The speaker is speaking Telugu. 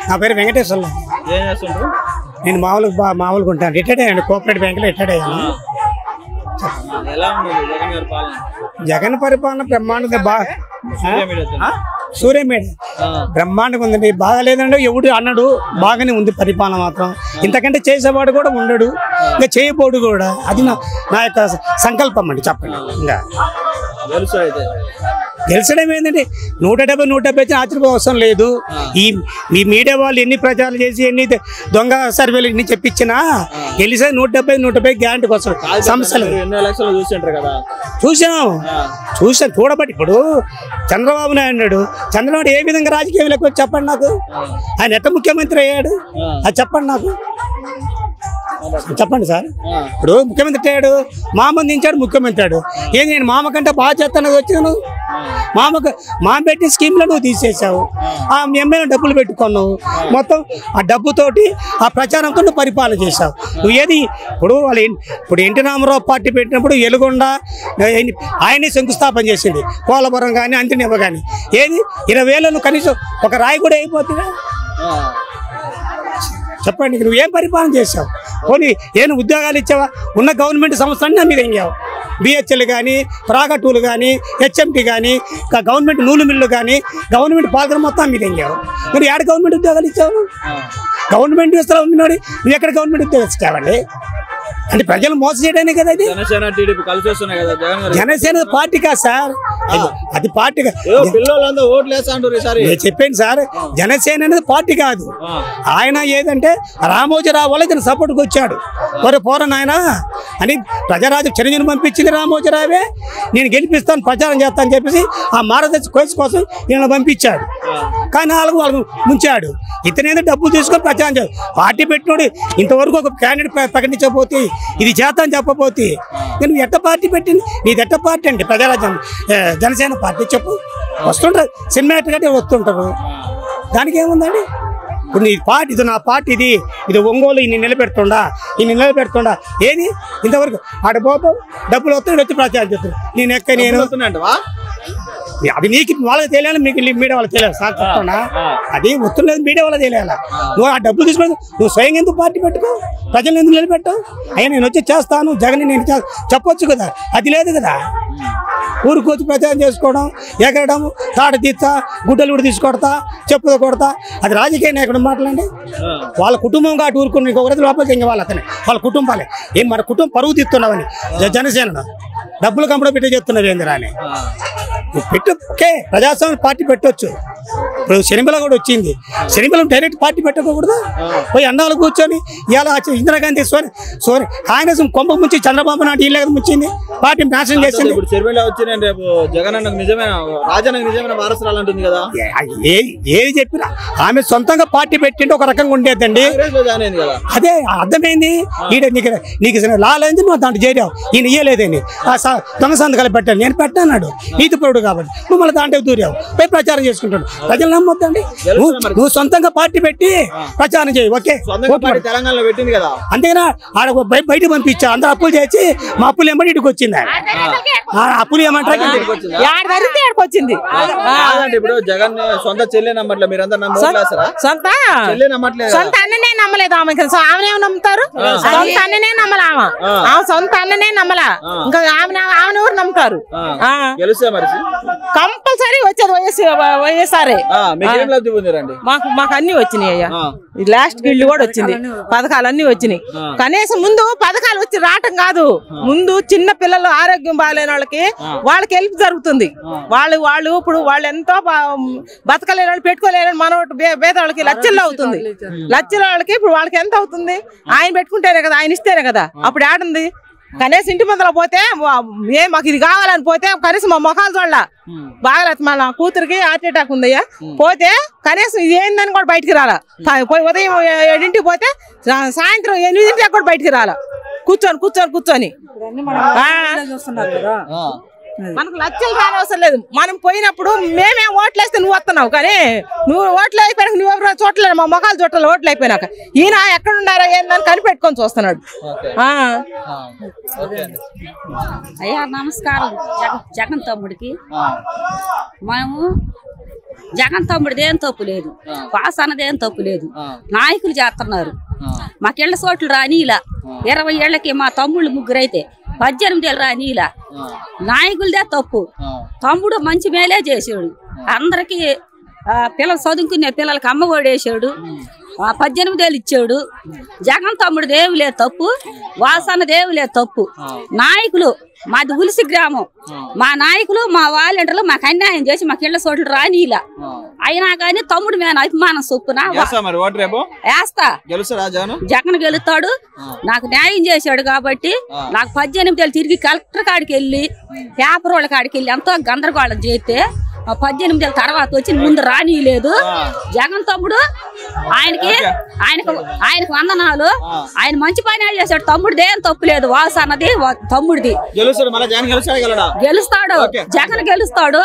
నా పేరు వెంకటేశ్వర్లు. నేను మామూలుగా ఉంటాను. రిటైర్డ్ అయ్యాను, కోఆపరేటివ్ బ్యాంకులో రిటైర్డ్ అయ్యాను. జగన్ పరిపాలన బ్రహ్మాండంగా సూర్యమేడ బ్రహ్మాండంగా ఉందండి. బాగాలేదండి ఎవడు అన్నాడు, బాగానే ఉంది పరిపాలన మాత్రం. ఇంతకంటే చేసేవాడు కూడా ఉండడు, ఇంకా చేయబోడు కూడా. అది నా యొక్క సంకల్పం అండి. చెప్పండి. ఇంకా గెలిచడం ఏంటంటే 170 ఆశ్చర్యపో అవసరం లేదు. ఈ మీడియా వాళ్ళు ఎన్ని ప్రచారాలు చేసి ఎన్ని దొంగ సర్వేలు ఎన్ని చెప్పించినా గెలిచే 170 గ్యారంటీకి వస్తారు. సమస్యలు చూసాను చూడబట్టి. ఇప్పుడు చంద్రబాబు నాయుడు అన్నాడు, చంద్రబాబు ఏ విధంగా రాజకీయం లేకపోతే చెప్పండి నాకు. ఆయన ఎట్ట ముఖ్యమంత్రి అయ్యాడు అది చెప్పండి నాకు. చెప్పండి సార్. ఇప్పుడు ముఖ్యమంత్రి అయ్యాడు, మామ దించాడు, ముఖ్యమంత్రి అయ్యాడు. ఏంది నేను మామ కంటే బాగా చేస్తాను వచ్చాను. మామ పెట్టిన స్కీమ్లో నువ్వు తీసేసావు. ఆ ఎమ్మెల్యే డబ్బులు పెట్టుకున్నావు. మొత్తం ఆ డబ్బుతోటి ఆ ప్రచారంతో నువ్వు పరిపాలన చేసావు. నువ్వు ఏది ఇప్పుడు ఎన్టీ రామారావు పార్టీ పెట్టినప్పుడు ఎలుగొండ ఆయనే శంకుస్థాపన చేసింది. పోలవరం కానీ అంతినివ్వ కానీ ఏది 20,000 కనీసం ఒక రాయి కూడా అయిపోతుందా? చెప్పండి. నువ్వేం పరిపాలన చేసావు? పోనీ ఏమైనా ఉద్యోగాలు ఇచ్చావా? ఉన్న గవర్నమెంట్ సంస్థలన్నీ నా మీద ఎంగావు. బిహెచ్ఎల్ కానీ, ప్రాగటూలు కానీ, హెచ్ఎంటీ కానీ, గవర్నమెంట్ నూలు మిల్లు కానీ, గవర్నమెంట్ పాలకులు మొత్తం మీద ఎంగావు. మరి ఏడ గవర్నమెంట్ ఉద్యోగాలు ఇచ్చావు? గవర్నమెంట్ ఇస్తావు ఉన్నాడు, నువ్వు ఎక్కడ గవర్నమెంట్ ఉద్యోగాలు ఇచ్చావండి? అంటే ప్రజలు మోసం చేయడానికి కదా ఇది. జనసేన పార్టీ కాదు సార్, అది పార్టీ చెప్పాను సార్. జనసేన అనేది పార్టీ కాదు. ఆయన ఏదంటే రామోజీరావు వల్ల ఇతను సపోర్ట్కి వచ్చాడు. పోరన్ ఆయన అని ప్రజారాజ్యం చిరంజీవిని పంపించింది రామోజీరావే. నేను గెలిపిస్తాను, ప్రచారం చేస్తాను అని చెప్పేసి ఆ మార్గదర్శి కోర్సు కోసం ఈయన పంపించాడు. కానీ వాళ్ళకు ముంచాడు. ఇతనేదో డబ్బులు తీసుకొని ప్రచారం చేయాలి. పార్టీ పెట్టినోడు ఇంతవరకు ఒక క్యాండిడేట్ ప్రకటించకపోతే, ఇది చేస్తాను చెప్పబోతే నేను ఎట్ట పార్టీ పెట్టింది? నీది ఎట్ట పార్టీ అండి? ప్రజారాజ్యం జనసేన పార్టీ చెప్పు. వస్తుంటారు సినిమాటిక్ అంటే వస్తుంటారు, దానికి ఏముందండి? ఇప్పుడు నీ పార్టీ, ఇది నా పార్టీ, ఇది ఒంగోలు ఇన్ని నిలబెడుతుండా ఏది ఇంతవరకు ఆడ పోతావు, డబ్బులు వస్తాయి, వచ్చి ప్రచారం చేస్తాడు. నేను అది నీకు వాళ్ళకి తెలియాలి, మీకు మీడియా వాళ్ళకి తెలియాలి సార్. చెప్తున్నా అది వస్తులేదు, మీడియా వాళ్ళకి తెలియాలి. నువ్వు ఆ డబ్బులు తీసుకొని నువ్వు స్వయంగా ఎందుకు పార్టీ పెట్టుకో? ప్రజలు ఎందుకు నిలబెట్టావు? అయ్యా నేను వచ్చి చేస్తాను, జగన్ నేను చెప్పొచ్చు కదా. అది లేదు కదా. ఊరుకొచ్చి ప్రచారం చేసుకోవడం, ఎగరడం, తాట తీస్తా, గుడ్డలు కూడా తీసుకొడతా, చెప్పుతో కొడతా, అది రాజకీయ నాయకుడు మాట్లాడండి. వాళ్ళ కుటుంబం కాబట్టి ఊరుకుని ఇంకొకరి లోపలికి ఇంక వాళ్ళ కుటుంబాలే ఏం మన కుటుంబం పరుగు తీస్తున్నావని జనసేన డబ్బులు కంపడ పెట్టి చెప్తున్నారు ఏందిరా అని పెట్టు. ఓకే, ప్రజాస్వామ్య పార్టీ పెట్టవచ్చు. ఇప్పుడు శనిబలం కూడా వచ్చింది. శనిబలం డైరెక్ట్ పార్టీ పెట్టకూడదు. పోయి అన్నాలు కూర్చొని ఇలా ఇందిరాగాంధీ కాంగ్రెస్ కొంప ముంచి చంద్రబాబు నాయుడు ఇళ్ళ ముంచింది, పార్టీ నాశనం చేసింది. ఏది చెప్పినా ఆమె సొంతంగా పార్టీ పెట్టింటే ఒక రకంగా ఉండేదండి. అదే అర్థమైంది. నీకు లాలేదు, నువ్వు దాంట్లో చేరావు, ఈయన ఇయ్యలేదని దొంగ సంతకాలు పెట్టాను, నేను పెట్టాను నీతిపరుడు కాబట్టి నువ్వు మళ్ళీ దాంట్లో దూరావు, పోయి ప్రచారం చేసుకుంటాడు. ప్రజలు నమ్మొద్దండి. నువ్వు సొంతంగా పార్టీ పెట్టి ప్రచారం చేయి. ఓకే, తెలంగాణలో పెట్టింది కదా, అంతేనా? ఆడ బయటకు పంపించా, అందరూ అప్పులు చేసి మా అప్పులు ఏమంటే ఇటుకు వచ్చింది. అప్పులు ఏమంటారు వచ్చింది. ఇప్పుడు జగన్ సొంత చెల్లె నమ్మట్లే, మీరందరూ సొంత అన్ననే నమ్మలేదు. ఆమె ఆమెనేమో నమ్ముతారు? సొంత అన్ననే నమ్మలా. ఆమె సొంత అన్ననే నమ్మలా, ఇంకా ఆమె ఊరు నమ్ముతారు. కంపల్సరీ వచ్చేది వైఎస్ఆర్. మాకు అన్ని వచ్చినాయి అయ్యా. లాస్ట్ ఇల్లు కూడా వచ్చింది, పథకాలు అన్ని వచ్చినాయి. కనీసం ముందు పథకాలు వచ్చి రావటం కాదు, ముందు చిన్న పిల్లలు ఆరోగ్యం బాగాలేని వాళ్ళకి హెల్ప్ జరుగుతుంది. వాళ్ళు ఇప్పుడు వాళ్ళు ఎంతో బతకలేని వాళ్ళు, పెట్టుకోలేని మన పేదవాళ్ళకి లక్షల్లో అవుతుంది. లక్షల వాళ్ళకి ఇప్పుడు వాళ్ళకి ఎంత అవుతుంది? ఆయన పెట్టుకుంటేనే కదా, ఆయన ఇస్తేనే కదా. అప్పుడు ఏడుంది? కనీసం ఇంటి ముందర పోతే మాకు ఇది కావాలని పోతే కనీసం మా మొఖాలు చూడాల. బాగలేదు, మన కూతురికి హార్ట్ అటాక్ ఉందయ్యా, పోతే కనీసం ఇది ఏందని కూడా బయటికి రాలా. పోయి ఉదయం 7ంటికి పోతే సాయంత్రం 8ంటికి కూడా బయటికి రాలా. కూర్చొని మనకు లక్షలు రానవసరం లేదు. మనం పోయినప్పుడు మేమేం ఓట్లు వేస్తే నువ్వు వస్తున్నావు, కానీ నువ్వు ఓట్లు అయిపోయినాక నువ్వు ఎవరు చూడలేదు, మా మొఖాలు చూడలేదు. ఓట్లు అయిపోయినాక ఈయన ఎక్కడున్నారా ఏందని కనిపెట్టుకొని చూస్తున్నాడు. అయ్యా నమస్కారం. జగన్ తమ్ముడికి మేము జగన్ తమ్ముడిదేం తప్పు లేదు, పాస్ అన్నదేం తప్పు లేదు. నాయకులు చేస్తున్నారు. మాకేళ్ల చోట్లు రానీలా 20 ఏళ్లకి మా తమ్ముళ్ళు 3 అయితే 18 ఏళ్ళు రానీలా. నాయకులదే తప్పు. తమ్ముడు మంచి మేలే చేసాడు. అందరికి పిల్లలు చదువుకునే పిల్లలకి అమ్మఒడి వేసాడు. 18 ఏళ్ళు ఇచ్చాడు. జగన్ తమ్ముడు దేవులే తప్పు, వాసన దేవులే తప్పు. నాయకులు మాది ఉలిసి గ్రామం. మా నాయకులు మా వాలంటీర్లు మాకు అన్యాయం చేసి మాకు ఇళ్ల చోట్లు రానీలా. అయినా కానీ తమ్ముడు మీద అభిమానం చొప్పున వేస్తా. జగన్ గెలుస్తాడు. నాకు న్యాయం చేశాడు కాబట్టి నాకు 18 ఏళ్ళు తిరిగి కలెక్టర్ కాడికి వెళ్ళి పేపర్ వాళ్ళ కాడికి వెళ్ళి ఎంతో గందరగోళం చేస్తే 18 ఏళ్ళ తర్వాత వచ్చి ముందు రానీయలేదు. జగన్ తమ్ముడు ఆయనకు వందనాలు. ఆయన మంచి పని చేశాడు. తమ్ముడిది ఏం తప్పులేదు. వాస అన్నది తమ్ముడిది. గెలుస్తాడు. జగన్ గెలుస్తాడు.